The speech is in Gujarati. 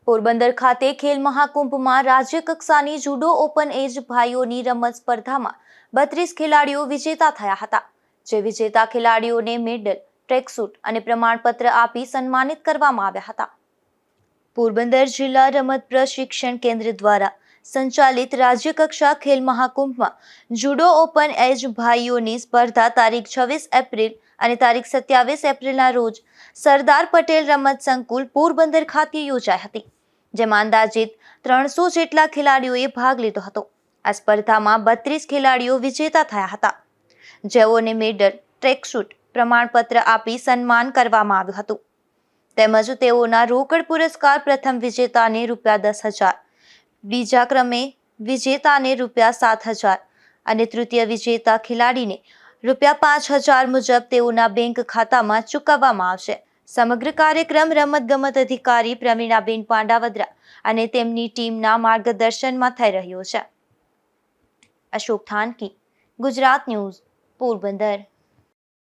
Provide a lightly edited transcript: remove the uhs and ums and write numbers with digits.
પોરબંદર ખાતે ખેલ મહાકુંભમાં રાજ્ય કક્ષાની જુડો ઓપન એજ ભાઈઓની રમત સ્પર્ધામાં 32 ખેલાડીઓ વિજેતા થયા હતા, જે વિજેતા ખેલાડીઓને મેડલ, ટ્રેકસૂટ અને પ્રમાણપત્ર આપી સન્માનિત કરવામાં આવ્યા હતા। પોરબંદર જિલ્લા રમત પ્રશિક્ષણ કેન્દ્ર દ્વારા સંચાલિત રાજ્ય કક્ષા ખેલ મહાકુંભમાં જુડો ઓપન એજ ભાઈઓની સ્પર્ધા તારીખ 26 એપ્રિલ અને તારીખ 27 એપ્રિલના રોજ સરદાર પટેલ રમત સંકુલ પોરબંદર ખાતે યોજાઈ હતી, જેમાં અંદાજિત 300 જેટલા ખેલાડીઓએ ભાગ લીધો હતો। આ સ્પર્ધામાં 32 ખેલાડીઓ વિજેતા થયા હતા, જેઓને મેડલ, ટ્રેકસૂટ, પ્રમાણપત્ર આપી સન્માન કરવામાં આવ્યું હતું। તેમજ તેઓના રોકડ પુરસ્કાર પ્રથમ વિજેતાને ₹10,000, બીજા ક્રમે વિજેતાને ₹7,000 અને તૃતીય વિજેતા ખેલાડીને ₹5,000 મુજબ તેઓના બેંક ખાતામાં ચૂકવવામાં આવશે। સમગ્ર કાર્યક્રમ રમતગમત અધિકારી પ્રવીણાબેન પાંડાવદરા અને તેમની ટીમના માર્ગદર્શનમાં થઈ રહ્યો છે। અશોક થાનકી, ગુજરાત ન્યૂઝ, પોરબંદર।